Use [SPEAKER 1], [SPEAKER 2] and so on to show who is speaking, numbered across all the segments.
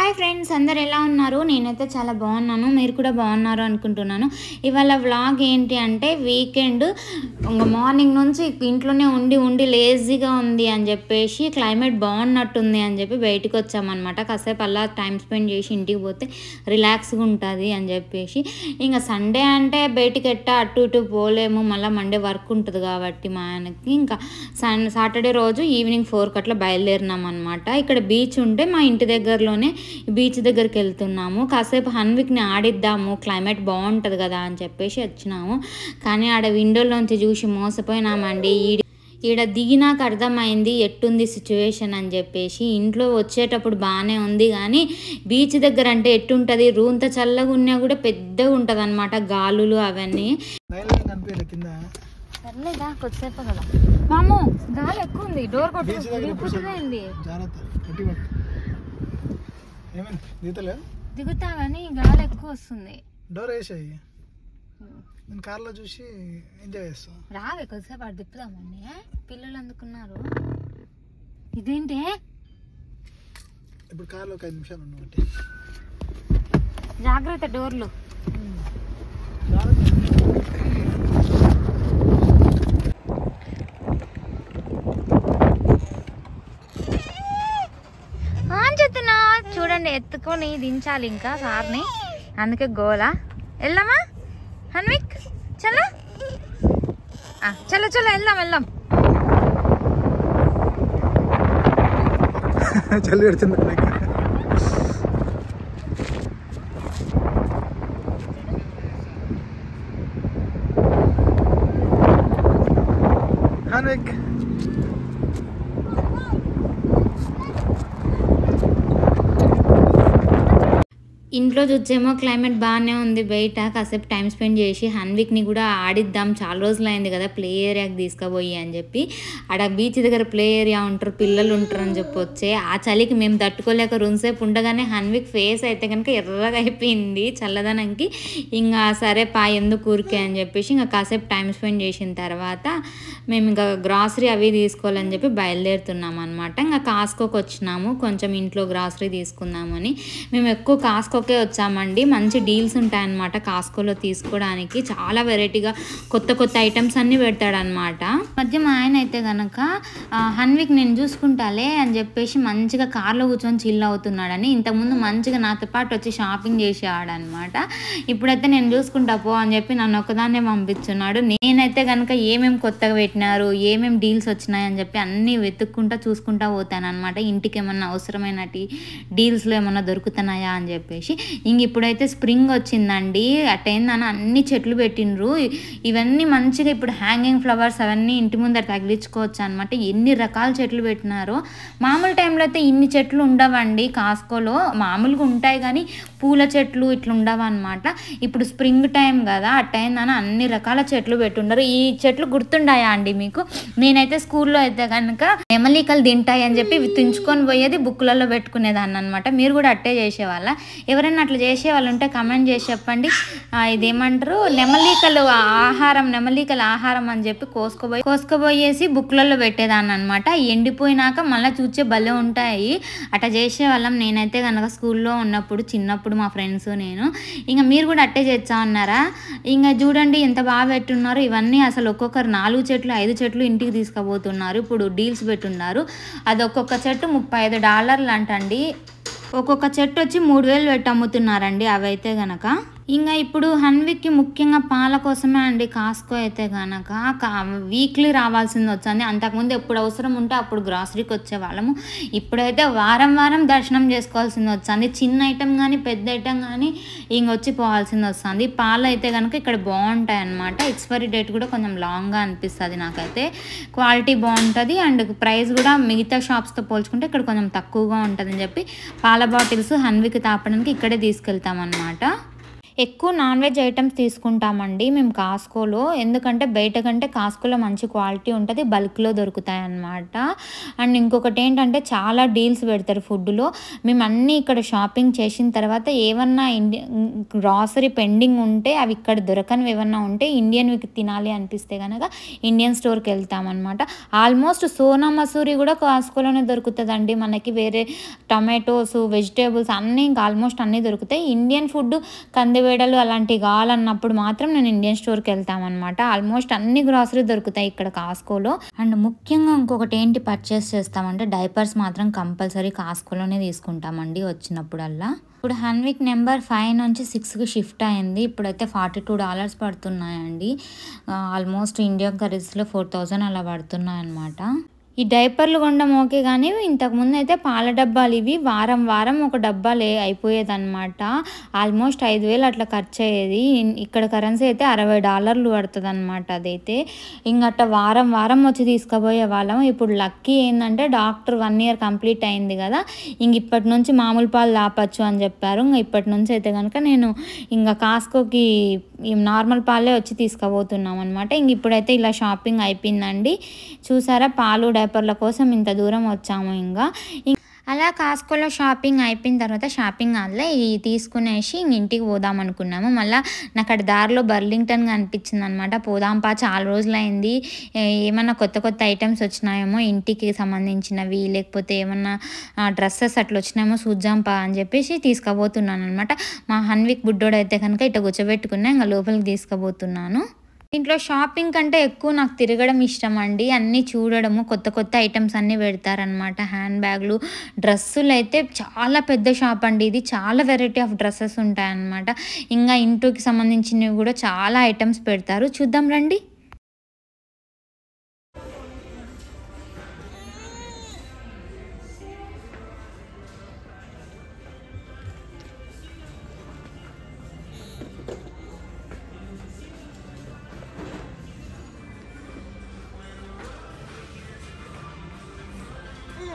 [SPEAKER 1] Hi friends, అందరు ఎలా ఉన్నారు? నేనైతే చాలా బాగున్నాను. మీరు కూడా బాగున్నారు అనుకుంటున్నాను. ఇవాళ వ్లాగ్ ఏంటి అంటే వీకెండ్ మార్నింగ్ నుంచి ఇంట్లోనే ఉండి లేజీగా ఉంది అని చెప్పేసి క్లైమేట్ బాగున్నట్టుంది అని చెప్పి బయటికి వచ్చామన్నమాట. కాసేపు అలా టైం స్పెండ్ చేసి ఇంటికి పోతే రిలాక్స్గా ఉంటుంది అని చెప్పేసి. ఇంకా సండే అంటే బయటికి అటు ఇటు పోలేము, మళ్ళీ మండే వర్క్ ఉంటుంది కాబట్టి మా ఆయనకి. ఇంకా సాటర్డే రోజు ఈవినింగ్ 4 అట్లా బయలుదేరినాం అనమాట. ఇక్కడ బీచ్ ఉంటే మా ఇంటి దగ్గరలోనే బీచ్ దగ్గరికి వెళ్తున్నాము. కాసేపు హన్విక్ని ఆడిద్దాము, క్లైమేట్ బాగుంటుంది కదా అని చెప్పేసి వచ్చినాము. కానీ ఆడ విండోలోంచి చూసి మోసపోయినామండి. ఈడ దిగినాక అర్థమైంది ఎట్టుంది సిచ్యువేషన్ అని చెప్పేసి. ఇంట్లో వచ్చేటప్పుడు బాగానే ఉంది, కానీ బీచ్ దగ్గర అంటే ఎట్టుంటుంది, రూంత చల్లగా ఉన్నా కూడా పెద్దగా ఉంటుంది అనమాట, గాలులు అవన్నీ. సర్లేదా కొద్దిసేపు కదా మాము, గాలి ఎక్కువ ఉంది, డోర్ కొట్టుకుంటుంది. దిగుతా కానీ గాలి ఎక్కువ వస్తుంది.
[SPEAKER 2] డోర్ వేసాయి, నేను కార్లో చూసి ఎంజాయ్ చేస్తాం.
[SPEAKER 1] రావే కొద్దిసేపు అటు తిప్పుదామండి, పిల్లలు అందుకున్నారు. ఇదేంటి
[SPEAKER 2] ఇప్పుడు కార్లో ఒక 5 నిమిషాలు ఉన్నమాట.
[SPEAKER 1] జాగ్రత్త డోర్లు. చెప్తున్నా చూడండి, ఎత్తుకొని దించాలి ఇంకా సార్ని, అందుకే గోలా. వెళ్దామా హన్విక్? చలో చలో చలో వెళ్దాం.
[SPEAKER 2] చలి పెడుతుంది. హన్విక్
[SPEAKER 1] ఇంట్లో చూసేమో క్లైమేట్ బాగానే ఉంది, బయట కాసేపు టైం స్పెండ్ చేసి హన్విక్ని కూడా ఆడిద్దాం, చాలా రోజులు అయింది కదా ప్లే ఏరియాకి తీసుకుపోయి అని చెప్పి. ఆడ బీచ్ దగ్గర ప్లే ఏరియా ఉంటారు, పిల్లలు ఉంటారు అని చెప్పి వచ్చే. ఆ చలికి మేము తట్టుకోలేక రూన్సేపు ఉండగానే హన్విక్ ఫేస్ అయితే కనుక ఎర్రగా అయిపోయింది చల్లదనంకి. ఇంకా సరే ఎందుకు ఊరికే అని చెప్పేసి ఇంకా కాసేపు టైం స్పెండ్ చేసిన తర్వాత మేము ఇంకా గ్రాసరీ అవి తీసుకోవాలని చెప్పి బయలుదేరుతున్నాం అనమాట. ఇంకా కాస్కోకి వచ్చినాము, కొంచెం ఇంట్లో గ్రాసరీ తీసుకుందామని. మేము ఎక్కువ కాస్కోకే వచ్చామండి, మంచి డీల్స్ ఉంటాయన్నమాట కాస్కోలో తీసుకోవడానికి. చాలా వెరైటీగా కొత్త ఐటమ్స్ అన్నీ పెడతాడనమాట. మధ్య మా ఆయన అయితే కనుక హన్విక్ నేను చూసుకుంటాలే అని చెప్పేసి మంచిగా కార్లో కూర్చొని చిల్ అవుతున్నాడని. ఇంతకుముందు మంచిగా నాతో పాటు వచ్చి షాపింగ్ చేసేవాడనమాట. ఇప్పుడైతే నేను చూసుకుంటా పో అని చెప్పి నన్ను ఒకదాన్నే పంపించున్నాడు. నేనైతే కనుక ఏమేమి కొత్తగా పెట్టినారు, ఏమేమి డీల్స్ వచ్చినాయని చెప్పి అన్నీ వెతుక్కుంటా చూసుకుంటా పోతాను అనమాట. ఇంటికి ఏమన్నా అవసరమైన డీల్స్లో ఏమన్నా దొరుకుతున్నాయా అని చెప్పేసి. ఇంక ఇప్పుడైతే స్ప్రింగ్ వచ్చిందండి, అటైందని అన్ని చెట్లు పెట్టిండ్రు. ఇవన్నీ మంచిగా ఇప్పుడు హ్యాంగింగ్ ఫ్లవర్స్ అవన్నీ ఇంటి ముందర తగిలించుకోవచ్చు అనమాట. ఎన్ని రకాల చెట్లు పెట్టినారో. మామూలు టైంలో అయితే ఇన్ని చెట్లు ఉండవండి కాస్కోలో, మామూలుగా ఉంటాయి కానీ పూల చెట్లు ఇట్లా ఉండవు అనమాట. ఇప్పుడు స్ప్రింగ్ టైం కదా, అటైందని అన్ని రకాల చెట్లు పెట్టుండరు. ఈ చెట్లు గుర్తుండాయా అండి మీకు? నేనైతే స్కూల్లో అయితే కనుక నెమలికలు తింటాయి అని చెప్పి తుంచుకొని పోయేది, బుక్లలో పెట్టుకునేదాన్ని అనమాట. మీరు కూడా అట్టే చేసేవాళ్ళ? ఎవరైనా అట్లా చేసే వాళ్ళు ఉంటే కమెంట్ చేసి చెప్పండి. ఇదేమంటారు, నెమలికల ఆహారం అని చెప్పి కోసుకోబోయేసి బుక్లలో పెట్టేదాన్ని అనమాట. ఎండిపోయినాక మళ్ళీ చూచే భలే ఉంటాయి, అట్లా చేసేవాళ్ళం. నేనైతే కనుక స్కూల్లో ఉన్నప్పుడు, చిన్నప్పుడు మా ఫ్రెండ్స్ నేను. ఇంకా మీరు కూడా అట్టే చేస్తా ఉన్నారా? ఇంకా చూడండి ఎంత బాగా పెట్టున్నారు. ఇవన్నీ అసలు ఒక్కొక్కరు 4 చెట్లు 5 చెట్లు ఇంటికి తీసుకుపోతున్నారు. ఇప్పుడు డీల్స్ పెట్టున్నారు. అది ఒక్కొక్క చెట్టు $35 అంటండి. ఒక్కొక్క చెట్టు వచ్చి 3000 పెట్టి అమ్ముతున్నారండి అవైతే గనక. ఇంకా ఇప్పుడు హన్విక్కి ముఖ్యంగా పాల కోసమే అండి కాస్కో అయితే కనుక వీక్లీ రావాల్సింది వచ్చింది. అంతకుముందు ఎప్పుడు అవసరం ఉంటే అప్పుడు గ్రాసరీకి వచ్చేవాళ్ళము. ఇప్పుడైతే వారం దర్శనం చేసుకోవాల్సింది వచ్చింది. చిన్న ఐటెం కానీ పెద్ద ఐటెం కానీ ఇంకొచ్చి పోవాల్సింది వస్తుంది. పాలు అయితే కనుక ఇక్కడ బాగుంటాయి అన్నమాట. ఎక్స్పైరీ డేట్ కూడా కొంచెం లాంగ్గా అనిపిస్తుంది నాకైతే. క్వాలిటీ బాగుంటుంది అండ్ ప్రైస్ కూడా మిగతా షాప్స్తో పోల్చుకుంటే ఇక్కడ కొంచెం తక్కువగా ఉంటుందని చెప్పి పాల బాటిల్స్ హన్విక్ తాపడానికి ఇక్కడే తీసుకెళ్తాం అన్నమాట. ఎక్కువ నాన్ వెజ్ ఐటమ్స్ తీసుకుంటామండి మేము కాస్కోలో. ఎందుకంటే బయట కంటే కాస్కోలో మంచి క్వాలిటీ ఉంటుంది, బల్క్లో దొరుకుతాయి అన్నమాట. అండ్ ఇంకొకటి ఏంటంటే చాలా డీల్స్ పెడతారు ఫుడ్లో. మేము అన్నీ ఇక్కడ షాపింగ్ చేసిన తర్వాత ఏమన్నా గ్రాసరీ పెండింగ్ ఉంటే అవి ఇక్కడ దొరకనివి ఏమన్నా ఉంటే ఇండియన్వి తినాలి అనిపిస్తే కనుక ఇండియన్ స్టోర్కి వెళ్తామన్నమాట. ఆల్మోస్ట్ సోనా మసూరి కూడా కాస్కోలోనే దొరుకుతుందండి మనకి. వేరే టమాటోస్ వెజిటేబుల్స్ అన్నీ ఇంకా ఆల్మోస్ట్ అన్నీ దొరుకుతాయి. ఇండియన్ ఫుడ్ కందివేడలు అలాంటివి కావాలన్నప్పుడు మాత్రం నేను ఇండియన్ స్టోర్కి వెళ్తామన్నమాట. ఆల్మోస్ట్ అన్ని గ్రాసరీ దొరుకుతాయి ఇక్కడ కాస్కోలో. అండ్ ముఖ్యంగా ఇంకొకటి ఏంటి పర్చేస్ చేస్తామంటే డైపర్స్ మాత్రం కంపల్సరీ కాస్కోలోనే తీసుకుంటామండి వచ్చినప్పుడల్లా. ఇప్పుడు హన్విక్ నెంబర్ 5 నుంచి 6కి షిఫ్ట్ అయింది. ఇప్పుడైతే $42 పడుతున్నాయండి. ఆల్మోస్ట్ ఇండియన్ కరెన్సీలో 4000 అలా పడుతున్నాయి అన్నమాట. ఈ డైపర్లు కొనడం ఓకే, కానీ ఇంతకుముందు అయితే పాల డబ్బాలు ఇవి వారం వారం ఒక డబ్బా అయిపోయేదన్నమాట. ఆల్మోస్ట్ 5000 అట్లా ఖర్చు అయ్యేది. ఇక్కడ కరెన్సీ అయితే $60 పడుతుంది అనమాట. అదైతే ఇంకట్ట వారం వారం వచ్చి తీసుకుపోయే వాళ్ళం. ఇప్పుడు లక్కీ ఏంటంటే డాక్టర్ 1 year కంప్లీట్ అయింది కదా, ఇంక ఇప్పటి నుంచి మామూలు పాలు దాపచ్చు అని చెప్పారు. ఇంక ఇప్పటి నుంచి అయితే కనుక నేను ఇంకా కాస్కోకి నార్మల్ పాలే వచ్చి తీసుకుపోతున్నాం అనమాట. ఇంక ఇప్పుడైతే ఇలా షాపింగ్ అయిపోయిందండి. చూసారా, పాలు డైపర్ల కోసం ఇంత దూరం వచ్చాము. ఇంకా అలా కాస్కోలో షాపింగ్ అయిపోయిన తర్వాత షాపింగ్ హాల్లో ఇవి తీసుకునేసి ఇంటికి పోదాం అనుకున్నాము. మళ్ళీ నాకు అక్కడ దారిలో బర్లింగ్టన్ అనిపించింది అనమాట. పోదాంపా, చాలా రోజులైంది, ఏమన్నా కొత్త కొత్త ఐటమ్స్ వచ్చినాయేమో ఇంటికి సంబంధించినవి, లేకపోతే ఏమన్నా డ్రెస్సెస్ అట్లా వచ్చినాయేమో చూద్దాంపా అని చెప్పేసి తీసుకుపోతున్నాను అనమాట. మా హన్విక్ బుడ్డోడు అయితే కనుక ఇట్లా కూర్చోబెట్టుకున్నా ఇంకా లోపలికి తీసుకుపోతున్నాను. ఇంట్లో షాపింగ్ కంటే ఎక్కువ నాకు తిరగడం ఇష్టం అండి. అన్నీ చూడడము, కొత్త కొత్త ఐటమ్స్ అన్నీ పెడతారనమాట. హ్యాండ్ బ్యాగ్లు, డ్రెస్సులు అయితే చాలా పెద్ద షాప్ అండి ఇది. చాలా వెరైటీ ఆఫ్ డ్రెస్సెస్ ఉంటాయన్నమాట. ఇంకా ఇంటికి సంబంధించినవి కూడా చాలా ఐటమ్స్ పెడతారు. చూద్దాం రండి.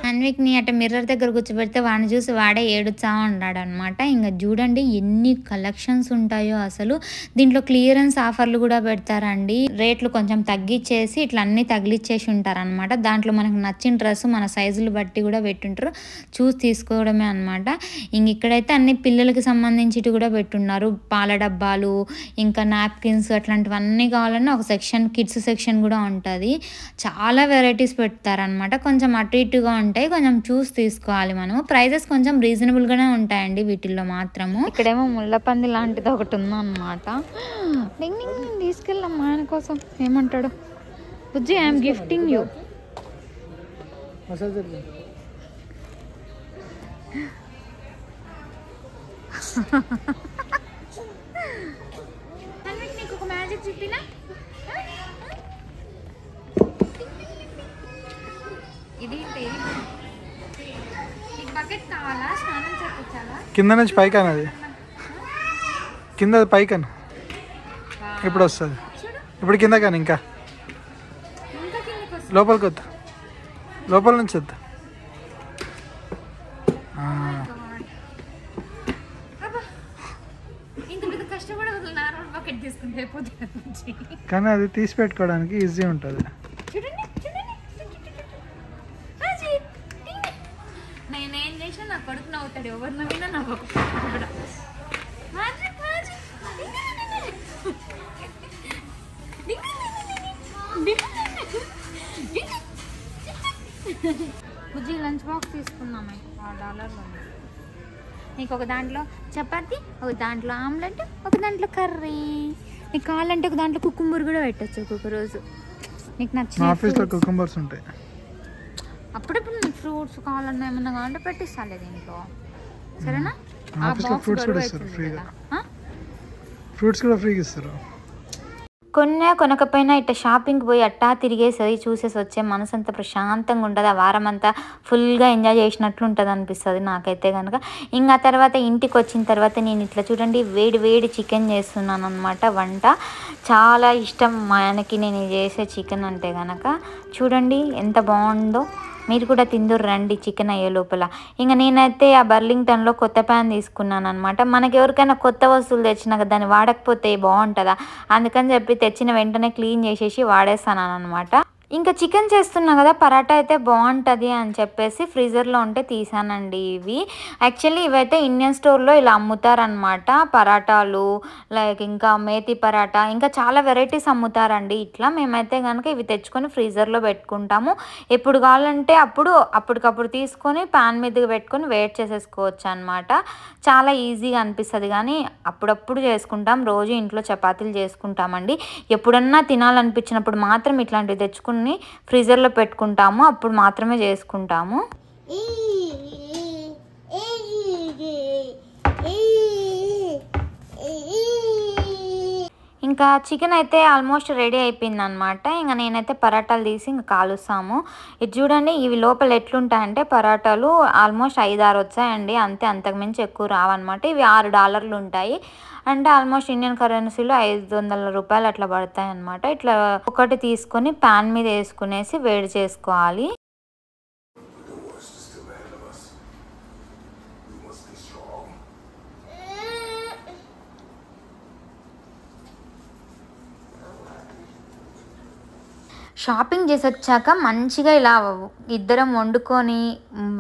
[SPEAKER 1] హన్విక్ని అట్ట మిర్రర్ దగ్గర కూర్చోబెడితే వాడిని చూసి వాడే ఏడుచా ఉన్నాడు అనమాట. ఇంకా చూడండి ఎన్ని కలెక్షన్స్ ఉంటాయో అసలు. దీంట్లో క్లియరెన్స్ ఆఫర్లు కూడా పెడతారండి. రేట్లు కొంచెం తగ్గించేసి ఇట్లా అన్నీ తగిలిచ్చేసి ఉంటారనమాట. దాంట్లో మనకు నచ్చిన డ్రెస్ మన సైజులు బట్టి కూడా పెట్టుంటారు, చూసి తీసుకోవడమే అనమాట. ఇంక ఇక్కడైతే అన్ని పిల్లలకి సంబంధించి కూడా పెట్టున్నారు. పాల డబ్బాలు, ఇంకా నాప్కిన్స్, అట్లాంటివన్నీ కావాలన్నా ఒక సెక్షన్, కిడ్స్ సెక్షన్ కూడా ఉంటుంది. చాలా వెరైటీస్ పెడతారనమాట. కొంచెం అటు ఇటుగా ఉంటాయి, కొంచెం చూసి తీసుకోవాలి మనం. ప్రైజెస్ కొంచెం రీజనబుల్గానే ఉంటాయండి వీటిల్లో మాత్రము. ఇక్కడేమో ముళ్ళపంది లాంటిది ఒకటి ఉందన్నమాట. తీసుకెళ్ళమ్మా ఆయన కోసం. ఏమంటాడు బుజ్జి, ఐఎమ్ గిఫ్టింగ్ యూ. నీకు ఒక మ్యాజిక్ చెప్పినా, ఇది బకెట్ కావాలా, స్నానం చేయించాలా?
[SPEAKER 2] కింద నుంచి పైకి అన్నది, కింద పైకి అన్న ఇప్పుడు వస్తుంది. ఇప్పుడు కింద కానీ ఇంకా లోపలికి వద్దా, లోపల నుంచి వద్దా. కానీ అది తీసి పెట్టుకోవడానికి ఈజీ ఉంటుంది.
[SPEAKER 1] నేనేం చేసినా నా కొడుకు నవ్వుతాడు, ఎవరు నవ్వినా నాకు బుజ్జి లంచ్ బాక్స్ తీసుకున్నాము $6. నీకు ఒక దాంట్లో చపాతి, ఒక దాంట్లో ఆమ్లెట్, ఒక దాంట్లో కర్రీ. నీకు కావాలంటే ఒక దాంట్లో కుకుంబర్ కూడా పెట్టచ్చు ఒక్కొక్క రోజు. నీకు నచ్చిన
[SPEAKER 2] కుకుంబర్స్ ఉంటాయి.
[SPEAKER 1] అప్పుడప్పుడు నీకు ఫ్రూట్స్ కావాలన్నా ఏమన్నా కావాలంటే పెట్టిస్తాలే దీంట్లో, సరేనా?
[SPEAKER 2] ఫ్రూట్స్ కూడా ఫ్రీగా ఇస్తారు.
[SPEAKER 1] కొనకపోయినా ఇట్లా షాపింగ్కి పోయి అట్టా తిరిగేసి చూసేసి వచ్చే మనసు అంతా ప్రశాంతంగా ఉంటుంది. ఆ వారం అంతా ఫుల్గా ఎంజాయ్ చేసినట్లు ఉంటుంది అనిపిస్తుంది నాకైతే కనుక. ఇంకా తర్వాత ఇంటికి వచ్చిన తర్వాత నేను ఇట్లా చూడండి వేడి వేడి చికెన్ చేస్తున్నాను అనమాట. వంట చాలా ఇష్టం మా ఆయనకి నేను చేసే చికెన్ అంటే కనుక. చూడండి ఎంత బాగుందో. మీరు కూడా తిందురు రండి చికెన్ అయ్యే లోపల. ఇంకా నేనైతే ఆ బర్లింగ్టన్లో కొత్త ప్యాన్ తీసుకున్నాను అనమాట. మనకి ఎవరికైనా కొత్త వస్తువులు తెచ్చినాక దాన్ని వాడకపోతే బాగుంటుందా, అందుకని చెప్పి తెచ్చిన వెంటనే క్లీన్ చేసేసి వాడేస్తాను అనమాట. ఇంకా చికెన్ చేస్తున్నా కదా, పరాటా అయితే బాగుంటుంది అని చెప్పేసి ఫ్రీజర్లో ఉంటే తీసానండి. ఇవి యాక్చువల్లీ ఇవైతే ఇండియన్ స్టోర్లో ఇలా అమ్ముతారనమాట. పరాటాలు లైక్ ఇంకా మేతి పరాటా, ఇంకా చాలా వెరైటీస్ అమ్ముతారండి. ఇట్లా మేమైతే కనుక ఇవి తెచ్చుకొని ఫ్రీజర్లో పెట్టుకుంటాము. ఎప్పుడు కావాలంటే అప్పటికప్పుడు తీసుకొని ప్యాన్ మీద పెట్టుకొని వేడి చేసేసుకోవచ్చు అనమాట. చాలా ఈజీగా అనిపిస్తుంది. కానీ అప్పుడప్పుడు చేసుకుంటాం, రోజు ఇంట్లో చపాతీలు చేసుకుంటామండి. ఎప్పుడన్నా తినాలనిపించినప్పుడు మాత్రం ఇట్లాంటివి తెచ్చుకుని ఫ్రీజర్లో పెట్టుకుంటాము, అప్పుడు మాత్రమే చేసుకుంటాము. ఇంకా చికెన్ అయితే ఆల్మోస్ట్ రెడీ అయిపోయింది అనమాట. ఇంకా నేనైతే పరాటాలు తీసి ఇంకా కాలుస్తాము. ఇది చూడండి, ఇవి లోపల ఎట్లుంటాయంటే పరాటాలు ఆల్మోస్ట్ 5-6 వచ్చాయండి, అంతే, అంతకుమించి ఎక్కువ రావన్నమాట. ఇవి $6 ఉంటాయి అంటే ఆల్మోస్ట్ ఇండియన్ కరెన్సీలో 500 రూపాయలు అట్లా పడతాయి అనమాట. ఇట్లా ఒకటి తీసుకొని ప్యాన్ మీద వేసుకునేసి వేడి చేసుకోవాలి. షాపింగ్ చేసి వచ్చాక మంచిగా ఇలా ఇద్దరం వండుకొని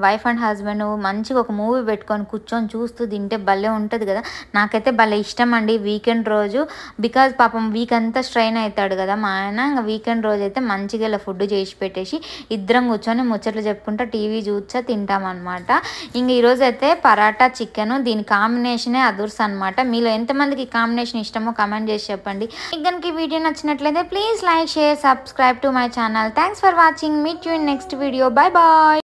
[SPEAKER 1] వైఫ్ అండ్ హస్బెండ్ మంచిగా ఒక మూవీ పెట్టుకొని కూర్చొని చూస్తూ తింటే భలే ఉంటుంది కదా. నాకైతే భలే ఇష్టం అండి వీకెండ్ రోజు. బికాజ్ పాపం వీక్ అంతా స్ట్రెయిన్ అవుతాడు కదా మా ఆయన. ఇంకా వీకెండ్ రోజు అయితే మంచిగా ఇలా ఫుడ్ చేసి పెట్టేసి ఇద్దరం కూర్చొని ముచ్చట్లు చెప్పుకుంటా టీవీ చూసా తింటామన్నమాట. ఇంక ఈరోజు అయితే పరాటా చికెన్, దీని కాంబినేషనే అదుర్స్ అనమాట. మీలో ఎంతమందికి కాంబినేషన్ ఇష్టమో కమెంట్ చేసి చెప్పండి. మీకు వీడియో నచ్చినట్లయితే please like, share, subscribe to my channel. Thanks for watching. Meet you in next video. Bye bye.